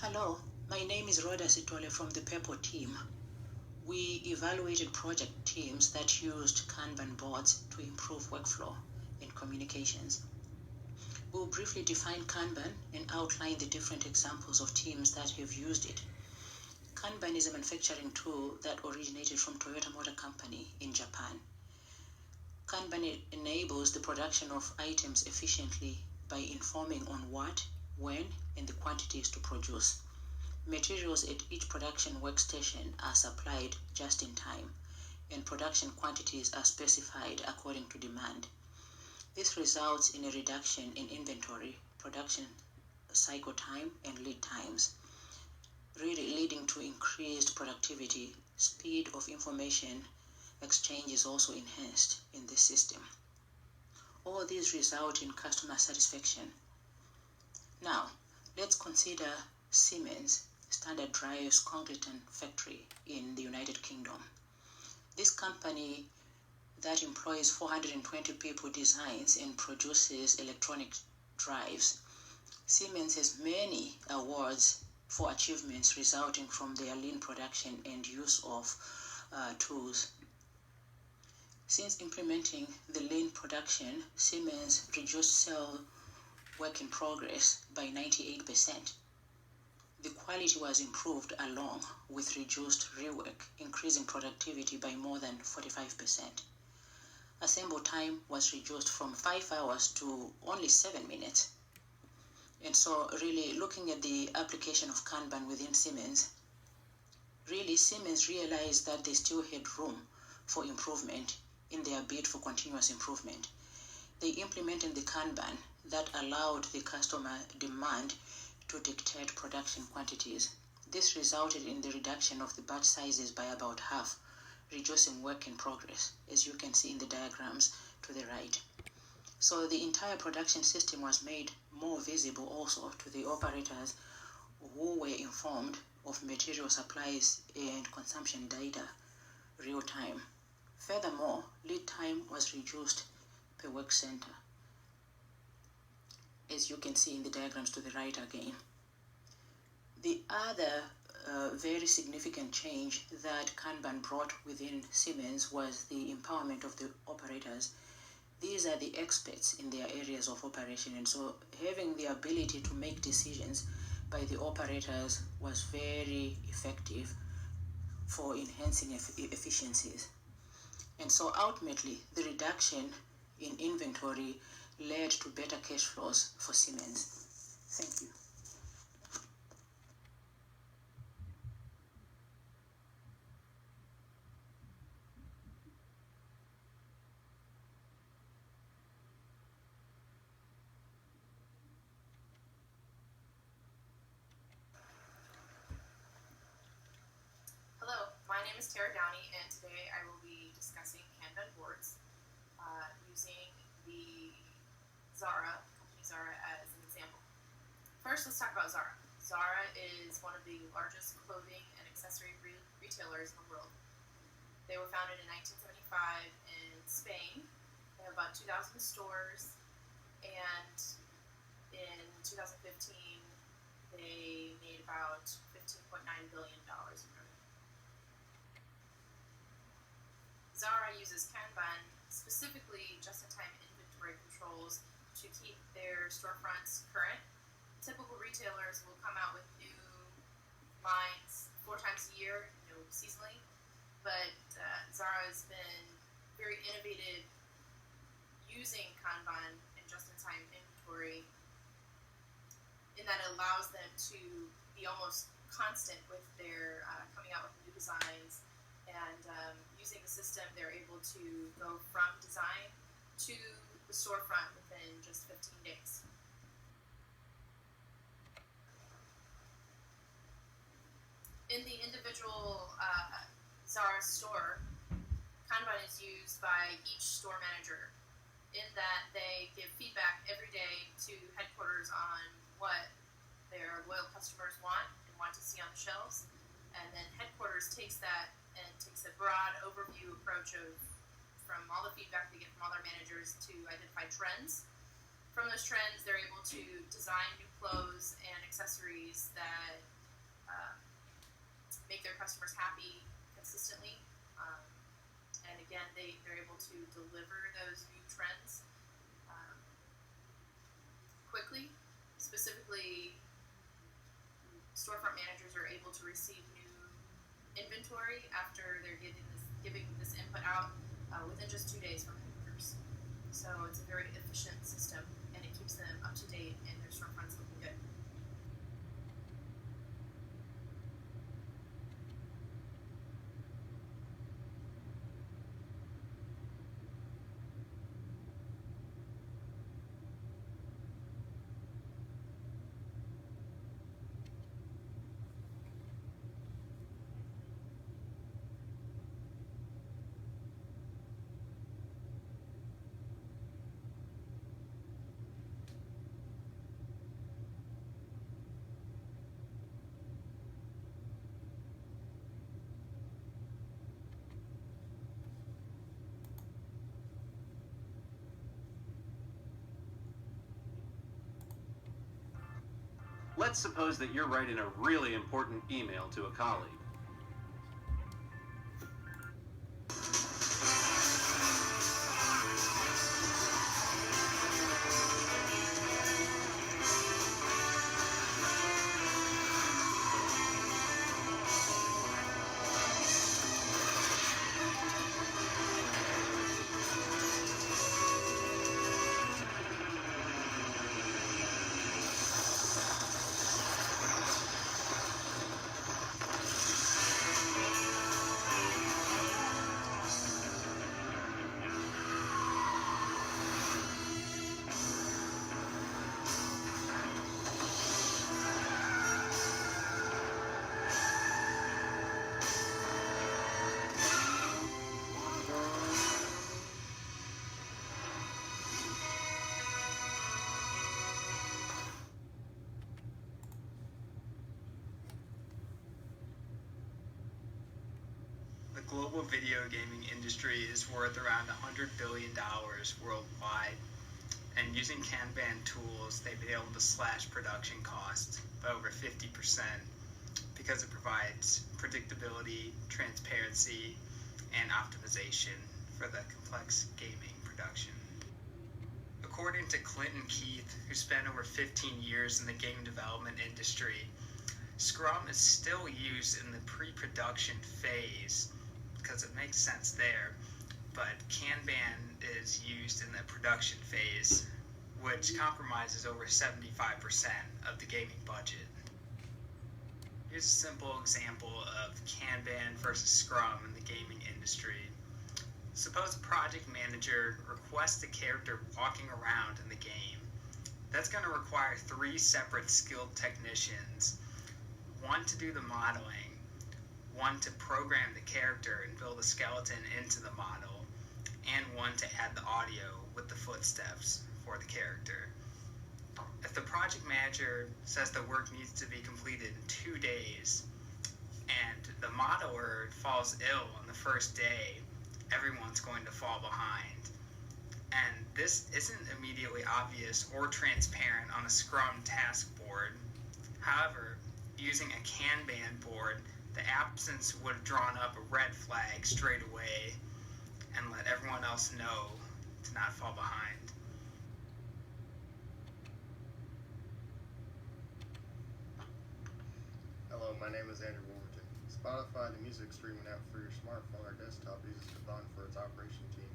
Hello, my name is Rhoda Sitole from the Purple team. We evaluated project teams that used Kanban boards to improve workflow and communications. We'll briefly define Kanban and outline the different examples of teams that have used it. Kanban is a manufacturing tool that originated from Toyota Motor Company in Japan. Kanban enables the production of items efficiently by informing on what, when, and the quantities to produce. Materials at each production workstation are supplied just in time, and production quantities are specified according to demand. This results in a reduction in inventory, production cycle time, and lead times, really leading to increased productivity. Speed of information exchange is also enhanced in this system. All these result in customer satisfaction. Now, let's consider Siemens Standard Drives Congleton factory in the United Kingdom. This company that employs 420 people designs and produces electronic drives. Siemens has many awards for achievements resulting from their lean production and use of tools. Since implementing the lean production, Siemens reduced cell work in progress by 98%. The quality was improved along with reduced rework, increasing productivity by more than 45%. Assemble time was reduced from 5 hours to only 7 minutes. And so really looking at the application of Kanban within Siemens, really Siemens realized that they still had room for improvement in their bid for continuous improvement. They implemented the Kanban that allowed the customer demand to dictate production quantities. This resulted in the reduction of the batch sizes by about half, reducing work in progress, as you can see in the diagrams to the right. So the entire production system was made more visible also to the operators who were informed of material supplies and consumption data real time. Furthermore, lead time was reduced per work center, as you can see in the diagrams to the right again. The other very significant change that Kanban brought within Siemens was the empowerment of the operators. These are the experts in their areas of operation, and so having the ability to make decisions by the operators was very effective for enhancing efficiencies. And so ultimately, the reduction in inventory led to better cash flows for Siemens. Thank you. Hello, my name is Tara Downey, and today I will be discussing Kanban boards using the company Zara, as an example. First, let's talk about Zara. Zara is one of the largest clothing and accessory retailers in the world. They were founded in 1975 in Spain. They have about 2,000 stores, and in 2015, they made about $15.9 billion in revenue. Zara uses Kanban, specifically just-in-time inventory controls, to keep their storefronts current. Typical retailers will come out with new lines 4 times a year, seasonally, but Zara has been very innovative using Kanban and just-in-time inventory, in that it allows them to be almost constant with their coming out with new designs. And using the system, they're able to go from design to the storefront within just 15 days. In the individual Zara store, Kanban is used by each store manager, in that they give feedback every day to headquarters on what their loyal customers want and want to see on the shelves. And then headquarters takes that and takes a broad overview approach from all the feedback they get from all their managers to identify trends From those trends, they're able to design new clothes and accessories that make their customers happy consistently. And again, they're able to deliver those new trends quickly. Specifically, storefront managers are able to receive new inventory after they're giving this input out within just 2 days from headquarters. So it's a very efficient system, and it keeps them up to date and their storefronts looking good. Let's suppose that you're writing a really important email to a colleague. The global video gaming industry is worth around $100 billion worldwide, and using Kanban tools, they've been able to slash production costs by over 50% because it provides predictability, transparency, and optimization for the complex gaming production. According to Clinton Keith, who spent over 15 years in the game development industry, Scrum is still used in the pre-production phase because it makes sense there, but Kanban is used in the production phase, which compromises over 75% of the gaming budget. Here's a simple example of Kanban versus Scrum in the gaming industry. Suppose a project manager requests a character walking around in the game. That's going to require 3 separate skilled technicians, one to do the modeling, one to program the character and build a skeleton into the model, and one to add the audio with the footsteps for the character. If the project manager says the work needs to be completed in 2 days, and the modeler falls ill on the first day, everyone's going to fall behind. And this isn't immediately obvious or transparent on a Scrum task board. However, using a Kanban board, the absence would have drawn up a red flag straight away and let everyone else know to not fall behind. Hello, my name is Andrew Wolverton. Spotify, the music streaming app for your smartphone or desktop, uses Kanban for its operation team.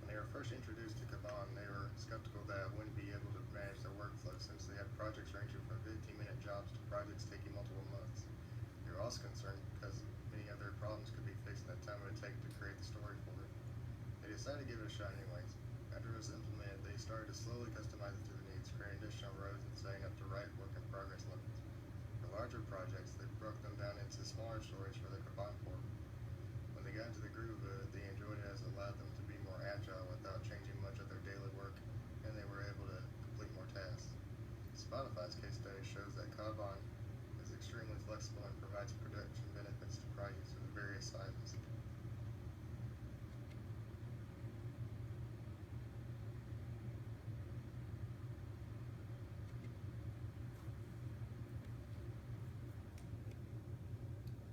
When they were first introduced to Kanban, they were skeptical that it wouldn't be able to manage their workflow since they had projects ranging from 15-minute jobs to projects taking multiple months. They were also concerned because many of their problems could be fixed in the time it would take to create the story for it. They decided to give it a shot anyways. After it was implemented, they started to slowly customize it to their needs, creating additional rows and setting up the right work in progress limits. For larger projects, they broke them down into smaller stories for their Kanban board. When they got into the groove of it, they enjoyed it as it allowed them to be more agile without changing much of their daily work, and they were able to complete more tasks. Spotify's case study shows